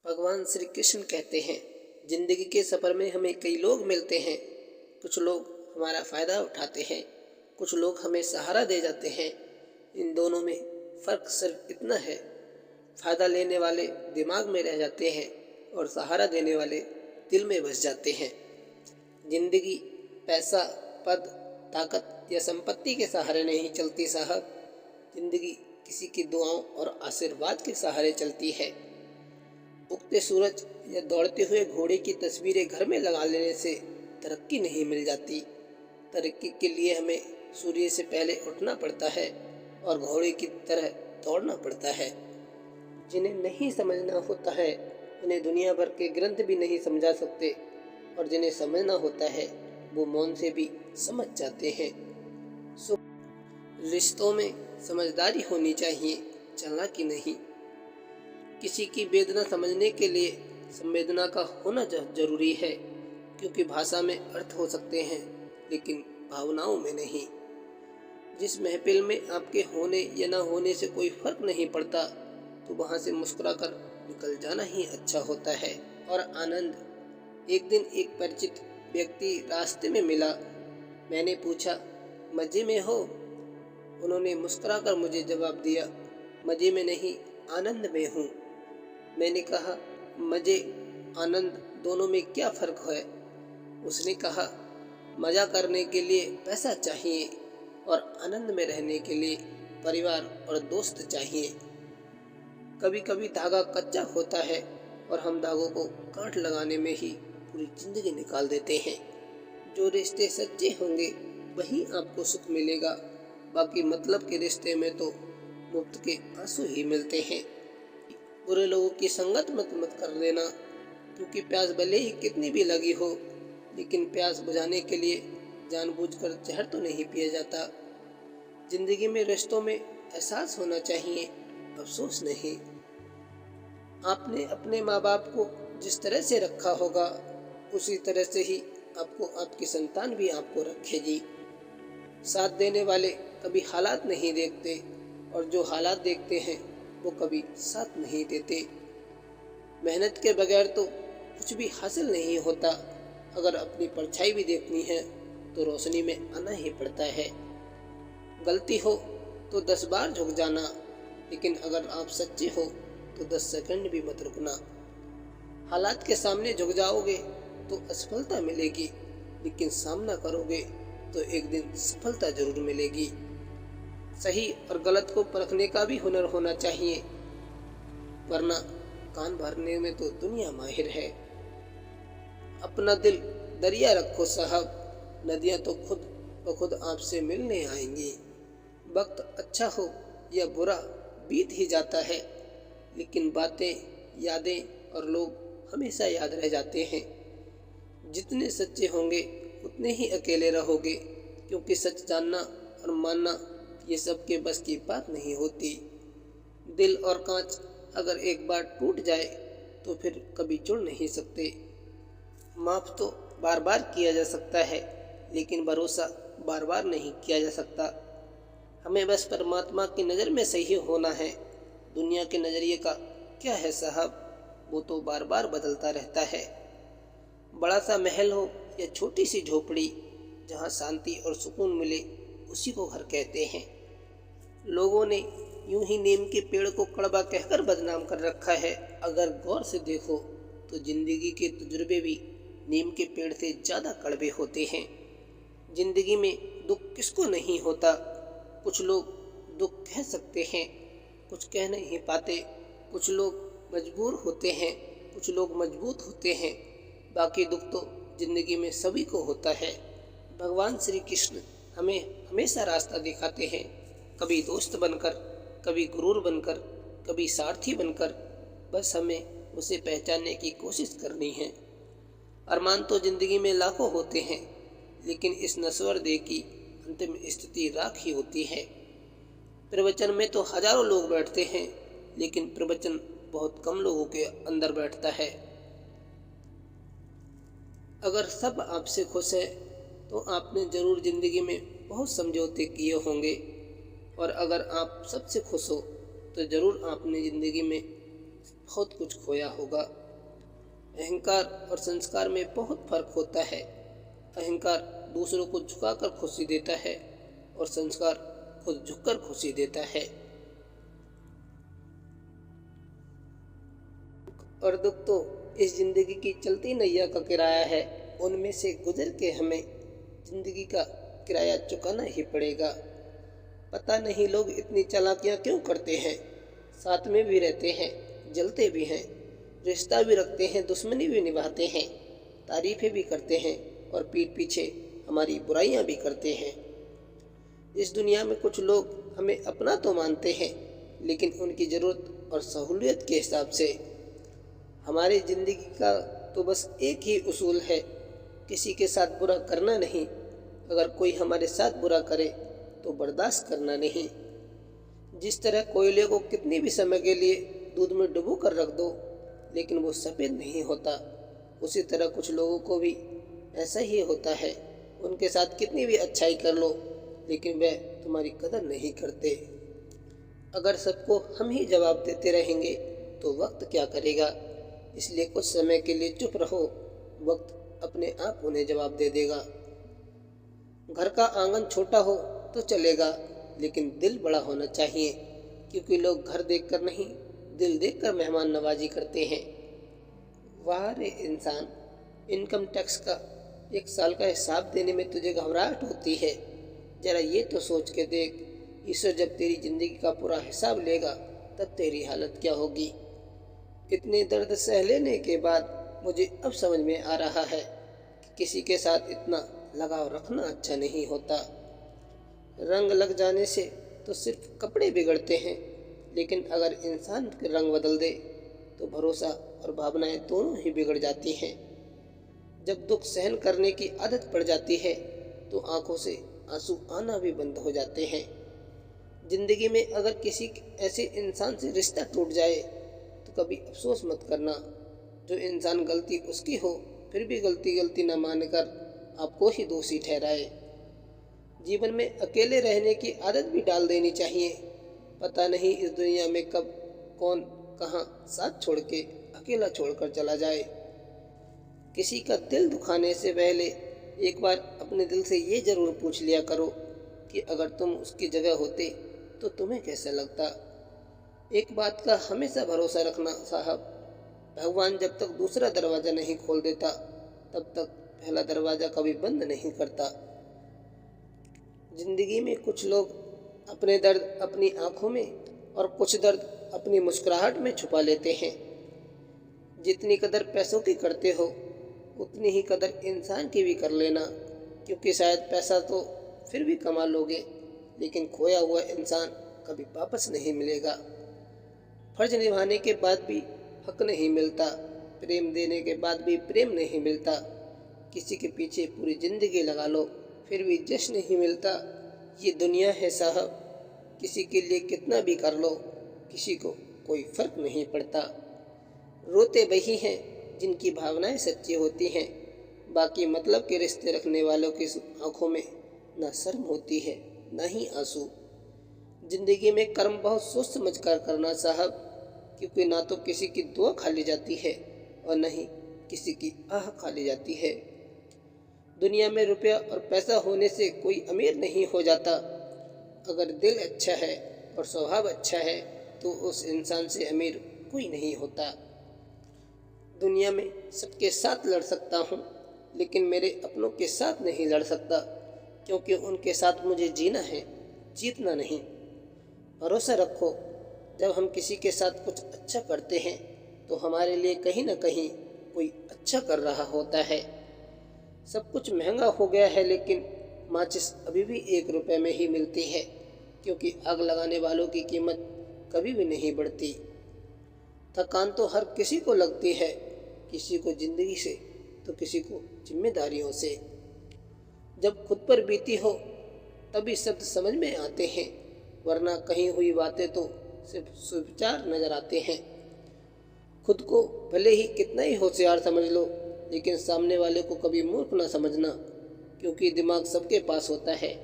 भगवान श्री कृष्ण कहते हैं, जिंदगी के सफ़र में हमें कई लोग मिलते हैं। कुछ लोग हमारा फ़ायदा उठाते हैं, कुछ लोग हमें सहारा दे जाते हैं। इन दोनों में फ़र्क सिर्फ इतना है, फ़ायदा लेने वाले दिमाग में रह जाते हैं और सहारा देने वाले दिल में बस जाते हैं। जिंदगी पैसा, पद, ताकत या संपत्ति के सहारे नहीं चलती साहब। जिंदगी किसी की दुआओं और आशीर्वाद के सहारे चलती है। उगते सूरज या दौड़ते हुए घोड़े की तस्वीरें घर में लगा लेने से तरक्की नहीं मिल जाती। तरक्की के लिए हमें सूर्य से पहले उठना पड़ता है और घोड़े की तरह दौड़ना पड़ता है। जिन्हें नहीं समझना होता है उन्हें दुनिया भर के ग्रंथ भी नहीं समझा सकते, और जिन्हें समझना होता है वो मौन से भी समझ जाते हैं। रिश्तों में समझदारी होनी चाहिए, चालाकी नहीं। किसी की वेदना समझने के लिए संवेदना का होना जरूरी है, क्योंकि भाषा में अर्थ हो सकते हैं लेकिन भावनाओं में नहीं। जिस महफिल में आपके होने या ना होने से कोई फर्क नहीं पड़ता, तो वहाँ से मुस्कुराकर निकल जाना ही अच्छा होता है। और आनंद। एक दिन एक परिचित व्यक्ति रास्ते में मिला। मैंने पूछा, मज़े में हो? उन्होंने मुस्कुराकर मुझे जवाब दिया, मज़े में नहीं, आनंद में हूँ। मैंने कहा, मज़े आनंद दोनों में क्या फ़र्क है? उसने कहा, मज़ा करने के लिए पैसा चाहिए और आनंद में रहने के लिए परिवार और दोस्त चाहिए। कभी कभी धागा कच्चा होता है और हम धागों को गांठ लगाने में ही पूरी ज़िंदगी निकाल देते हैं। जो रिश्ते सच्चे होंगे वही आपको सुख मिलेगा, बाकी मतलब के रिश्ते में तो मुफ्त के आंसू ही मिलते हैं। बुरे लोगों की संगत मत कर लेना, क्योंकि प्यास भले ही कितनी भी लगी हो, लेकिन प्यास बुझाने के लिए जानबूझकर जहर तो नहीं पिया जाता। जिंदगी में रिश्तों में एहसास होना चाहिए, अफसोस नहीं। आपने अपने माँ बाप को जिस तरह से रखा होगा, उसी तरह से ही आपको आपकी संतान भी आपको रखेगी। साथ देने वाले कभी हालात नहीं देखते, और जो हालात देखते हैं वो कभी साथ नहीं देते। मेहनत के बगैर तो कुछ भी हासिल नहीं होता। अगर अपनी परछाई भी देखनी है तो रोशनी में आना ही पड़ता है। गलती हो तो 10 बार झुक जाना, लेकिन अगर आप सच्चे हो तो 10 सेकंड भी मत रुकना। हालात के सामने झुक जाओगे तो असफलता मिलेगी, लेकिन सामना करोगे तो एक दिन सफलता जरूर मिलेगी। सही और गलत को परखने का भी हुनर होना चाहिए, वरना कान भरने में तो दुनिया माहिर है। अपना दिल दरिया रखो साहब, नदियां तो खुद ब खुद आपसे मिलने आएंगी। वक्त अच्छा हो या बुरा बीत ही जाता है, लेकिन बातें, यादें और लोग हमेशा याद रह जाते हैं। जितने सच्चे होंगे उतने ही अकेले रहोगे, क्योंकि सच जानना और मानना ये सबके बस की बात नहीं होती। दिल और कांच अगर एक बार टूट जाए तो फिर कभी जुड़ नहीं सकते। माफ़ तो बार बार किया जा सकता है, लेकिन भरोसा बार बार नहीं किया जा सकता। हमें बस परमात्मा की नज़र में सही होना है। दुनिया के नज़रिए का क्या है साहब, वो तो बार बार बदलता रहता है। बड़ा सा महल हो या छोटी सी झोपड़ी, जहाँ शांति और सुकून मिले उसी को घर कहते हैं। लोगों ने यूं ही नीम के पेड़ को कड़वा कहकर बदनाम कर रखा है। अगर गौर से देखो तो जिंदगी के तजुर्बे भी नीम के पेड़ से ज़्यादा कड़वे होते हैं। जिंदगी में दुख किसको नहीं होता। कुछ लोग दुख कह सकते हैं, कुछ कह नहीं पाते। कुछ लोग मजबूर होते हैं, कुछ लोग मजबूत होते हैं। बाकी दुख तो जिंदगी में सभी को होता है। भगवान श्री कृष्ण हमें हमेशा रास्ता दिखाते हैं, कभी दोस्त बनकर, कभी गुरूर बनकर, कभी सारथी बनकर। बस हमें उसे पहचानने की कोशिश करनी है। अरमान तो जिंदगी में लाखों होते हैं, लेकिन इस नश्वर देह की अंतिम स्थिति राख ही होती है। प्रवचन में तो हजारों लोग बैठते हैं, लेकिन प्रवचन बहुत कम लोगों के अंदर बैठता है। अगर सब आपसे खुश है तो आपने जरूर जिंदगी में बहुत समझौते किए होंगे, और अगर आप सबसे खुश हो तो ज़रूर आपने ज़िंदगी में बहुत कुछ खोया होगा। अहंकार और संस्कार में बहुत फर्क होता है। अहंकार दूसरों को झुकाकर खुशी देता है और संस्कार खुद झुककर खुशी देता है। और दुख तो इस जिंदगी की चलती नैया का किराया है। उनमें से गुजर के हमें जिंदगी का किराया चुकाना ही पड़ेगा। पता नहीं लोग इतनी चालाकियां क्यों करते हैं। साथ में भी रहते हैं, जलते भी हैं, रिश्ता भी रखते हैं, दुश्मनी भी निभाते हैं, तारीफें भी करते हैं और पीठ पीछे हमारी बुराइयां भी करते हैं। इस दुनिया में कुछ लोग हमें अपना तो मानते हैं, लेकिन उनकी ज़रूरत और सहूलियत के हिसाब से। हमारी ज़िंदगी का तो बस एक ही उसूल है, किसी के साथ बुरा करना नहीं। अगर कोई हमारे साथ बुरा करे तो बर्दाश्त करना नहीं। जिस तरह कोयले को कितनी भी समय के लिए दूध में डुबो कर रख दो, लेकिन वो सफ़ेद नहीं होता, उसी तरह कुछ लोगों को भी ऐसा ही होता है। उनके साथ कितनी भी अच्छाई कर लो, लेकिन वे तुम्हारी कदर नहीं करते। अगर सबको हम ही जवाब देते रहेंगे तो वक्त क्या करेगा। इसलिए कुछ समय के लिए चुप रहो, वक्त अपने आप उन्हें जवाब दे देगा। घर का आंगन छोटा हो तो चलेगा, लेकिन दिल बड़ा होना चाहिए, क्योंकि लोग घर देखकर नहीं, दिल देखकर मेहमान नवाजी करते हैं। वाह रे इंसान, इनकम टैक्स का 1 साल का हिसाब देने में तुझे घबराहट होती है। जरा ये तो सोच के देख, ईश्वर जब तेरी जिंदगी का पूरा हिसाब लेगा तब तेरी हालत क्या होगी। इतने दर्द सह लेने के बाद मुझे अब समझ में आ रहा है कि किसी के साथ इतना लगाव रखना अच्छा नहीं होता। रंग लग जाने से तो सिर्फ कपड़े बिगड़ते हैं, लेकिन अगर इंसान के रंग बदल दे तो भरोसा और भावनाएं दोनों ही बिगड़ जाती हैं। जब दुख सहन करने की आदत पड़ जाती है तो आंखों से आंसू आना भी बंद हो जाते हैं। जिंदगी में अगर किसी ऐसे इंसान से रिश्ता टूट जाए तो कभी अफसोस मत करना। जो इंसान गलती उसकी हो फिर भी गलती न मानकर आपको ही दोषी ठहराए। जीवन में अकेले रहने की आदत भी डाल देनी चाहिए। पता नहीं इस दुनिया में कब कौन कहाँ साथ छोड़ के अकेला छोड़कर चला जाए। किसी का दिल दुखाने से पहले एक बार अपने दिल से ये जरूर पूछ लिया करो कि अगर तुम उसकी जगह होते तो तुम्हें कैसा लगता। एक बात का हमेशा भरोसा रखना साहब, भगवान जब तक दूसरा दरवाज़ा नहीं खोल देता तब तक पहला दरवाज़ा कभी बंद नहीं करता। जिंदगी में कुछ लोग अपने दर्द अपनी आंखों में और कुछ दर्द अपनी मुस्कुराहट में छुपा लेते हैं। जितनी कदर पैसों की करते हो उतनी ही कदर इंसान की भी कर लेना, क्योंकि शायद पैसा तो फिर भी कमा लोगे, लेकिन खोया हुआ इंसान कभी वापस नहीं मिलेगा। फर्ज निभाने के बाद भी हक नहीं मिलता, प्रेम देने के बाद भी प्रेम नहीं मिलता। किसी के पीछे पूरी जिंदगी लगा लो फिर भी जश्न नहीं मिलता। ये दुनिया है साहब, किसी के लिए कितना भी कर लो किसी को कोई फर्क नहीं पड़ता। रोते वही हैं जिनकी भावनाएं सच्ची होती हैं, बाकी मतलब के रिश्ते रखने वालों की आंखों में ना शर्म होती है ना ही आंसू। जिंदगी में कर्म बहुत सोच समझ कर करना साहब, क्योंकि ना तो किसी की दुआ खा ली जाती है और न ही किसी की आह खा ली जाती है। दुनिया में रुपया और पैसा होने से कोई अमीर नहीं हो जाता। अगर दिल अच्छा है और स्वभाव अच्छा है तो उस इंसान से अमीर कोई नहीं होता। दुनिया में सबके साथ लड़ सकता हूँ, लेकिन मेरे अपनों के साथ नहीं लड़ सकता, क्योंकि उनके साथ मुझे जीना है, जीतना नहीं। भरोसा रखो, जब हम किसी के साथ कुछ अच्छा करते हैं तो हमारे लिए कहीं ना कहीं कोई अच्छा कर रहा होता है। सब कुछ महंगा हो गया है, लेकिन माचिस अभी भी 1 रुपये में ही मिलती है, क्योंकि आग लगाने वालों की कीमत कभी भी नहीं बढ़ती। थकान तो हर किसी को लगती है, किसी को जिंदगी से तो किसी को जिम्मेदारियों से। जब खुद पर बीती हो तभी शब्द समझ में आते हैं, वरना कहीं हुई बातें तो सिर्फ सुविचार नजर आते हैं। खुद को भले ही कितना ही होशियार समझ लो, लेकिन सामने वाले को कभी मूर्ख ना समझना, क्योंकि दिमाग सबके पास होता है।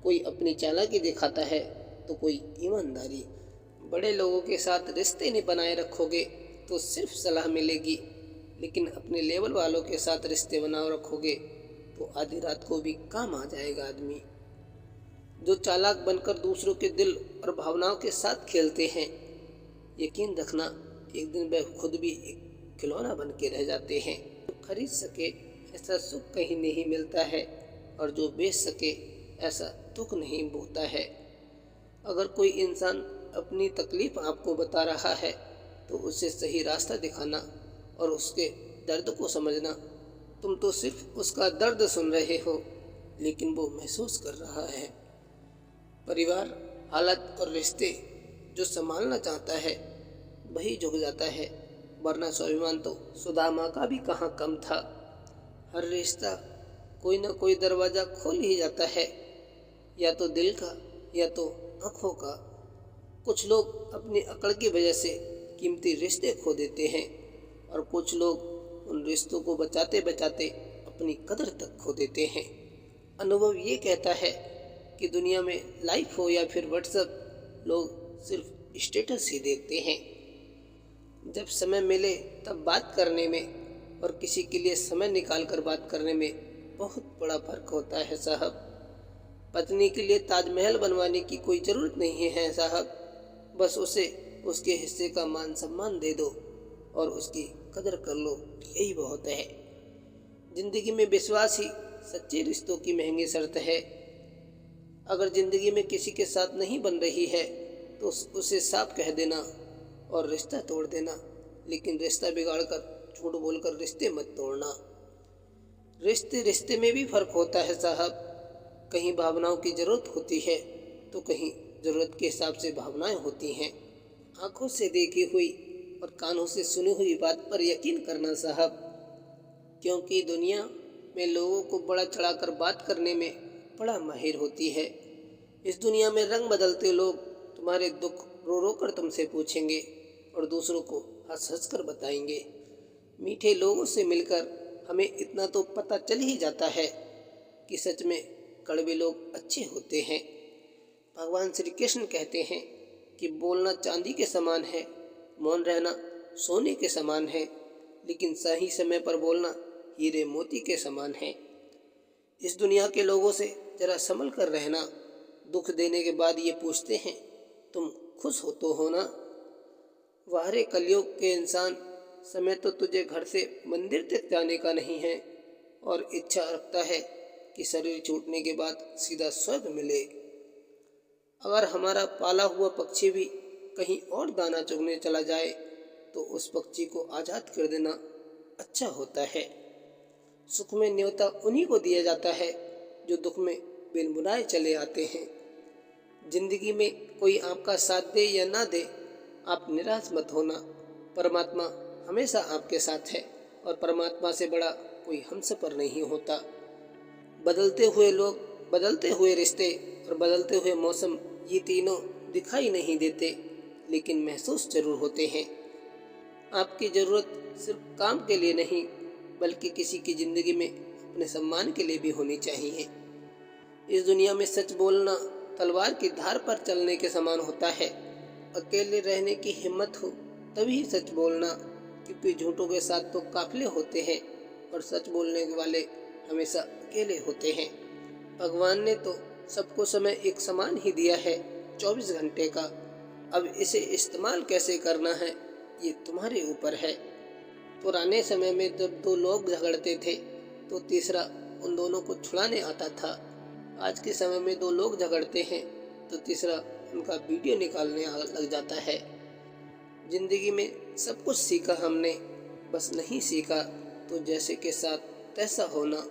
कोई अपनी चालाकी दिखाता है तो कोई ईमानदारी। बड़े लोगों के साथ रिश्ते नहीं बनाए रखोगे तो सिर्फ सलाह मिलेगी, लेकिन अपने लेवल वालों के साथ रिश्ते बनाए रखोगे तो आधी रात को भी काम आ जाएगा आदमी। जो चालाक बनकर दूसरों के दिल और भावनाओं के साथ खेलते हैं, यकीन रखना एक दिन वे खुद भी एक खिलौना बन के रह जाते हैं। जो खरीद सके ऐसा सुख कहीं नहीं मिलता है, और जो बेच सके ऐसा दुख नहीं भोगता है। अगर कोई इंसान अपनी तकलीफ आपको बता रहा है तो उसे सही रास्ता दिखाना और उसके दर्द को समझना। तुम तो सिर्फ उसका दर्द सुन रहे हो, लेकिन वो महसूस कर रहा है। परिवार, हालत और रिश्ते जो संभालना चाहता है वही झुक जाता है, वरना स्वाभिमान तो सुदामा का भी कहाँ कम था। हर रिश्ता कोई ना कोई दरवाज़ा खोल ही जाता है, या तो दिल का या तो आँखों का। कुछ लोग अपनी अकड़ की वजह से कीमती रिश्ते खो देते हैं, और कुछ लोग उन रिश्तों को बचाते बचाते अपनी कदर तक खो देते हैं। अनुभव ये कहता है कि दुनिया में लाइफ हो या फिर व्हाट्सएप, लोग सिर्फ स्टेटस ही देखते हैं। जब समय मिले तब बात करने में और किसी के लिए समय निकाल कर बात करने में बहुत बड़ा फर्क होता है साहब। पत्नी के लिए ताजमहल बनवाने की कोई ज़रूरत नहीं है साहब, बस उसे उसके हिस्से का मान सम्मान दे दो और उसकी कदर कर लो, यही बहुत है। जिंदगी में विश्वास ही सच्चे रिश्तों की महंगी शर्त है। अगर जिंदगी में किसी के साथ नहीं बन रही है तो उसे साफ कह देना और रिश्ता तोड़ देना, लेकिन रिश्ता बिगाड़कर झूठ बोलकर रिश्ते मत तोड़ना। रिश्ते रिश्ते में भी फर्क होता है साहब। कहीं भावनाओं की ज़रूरत होती है तो कहीं ज़रूरत के हिसाब से भावनाएं होती हैं। आंखों से देखी हुई और कानों से सुनी हुई बात पर यकीन करना साहब, क्योंकि दुनिया में लोगों को बड़ा चढ़ाकर बात करने में बड़ा माहिर होती है। इस दुनिया में रंग बदलते लोग तुम्हारे दुख रो रो कर तुमसे पूछेंगे और दूसरों को हंस हंस कर बताएंगे। मीठे लोगों से मिलकर हमें इतना तो पता चल ही जाता है कि सच में कड़वे लोग अच्छे होते हैं। भगवान श्री कृष्ण कहते हैं कि बोलना चांदी के समान है, मौन रहना सोने के समान है, लेकिन सही समय पर बोलना हीरे मोती के समान है। इस दुनिया के लोगों से जरा संभल कर रहना। दुख देने के बाद ये पूछते हैं तुम खुश हो ना। वाहरे कलयुग के इंसान, समय तो तुझे घर से मंदिर तक जाने का नहीं है और इच्छा रखता है कि शरीर छूटने के बाद सीधा स्वर्ग मिले। अगर हमारा पाला हुआ पक्षी भी कहीं और दाना चुगने चला जाए तो उस पक्षी को आज़ाद कर देना अच्छा होता है। सुख में न्योता उन्हीं को दिया जाता है जो दुख में बिन बुलाए चले आते हैं। जिंदगी में कोई आपका साथ दे या ना दे, आप निराश मत होना। परमात्मा हमेशा आपके साथ है और परमात्मा से बड़ा कोई हमसफर नहीं होता। बदलते हुए लोग, बदलते हुए रिश्ते और बदलते हुए मौसम, ये तीनों दिखाई नहीं देते लेकिन महसूस जरूर होते हैं। आपकी ज़रूरत सिर्फ काम के लिए नहीं बल्कि किसी की ज़िंदगी में अपने सम्मान के लिए भी होनी चाहिए। इस दुनिया में सच बोलना तलवार की धार पर चलने के समान होता है। अकेले रहने की हिम्मत हो तभी सच बोलना, क्योंकि झूठों के साथ तो काफिले होते हैं और सच बोलने वाले हमेशा अकेले होते हैं। भगवान ने तो सबको समय एक समान ही दिया है, 24 घंटे का। अब इसे इस्तेमाल कैसे करना है ये तुम्हारे ऊपर है। पुराने समय में जब दो लोग झगड़ते थे तो तीसरा उन दोनों को छुड़ाने आता था। आज के समय में दो लोग झगड़ते हैं तो तीसरा उनका वीडियो निकालने लग जाता है। जिंदगी में सब कुछ सीखा हमने, बस नहीं सीखा तो जैसे के साथ तैसा होना।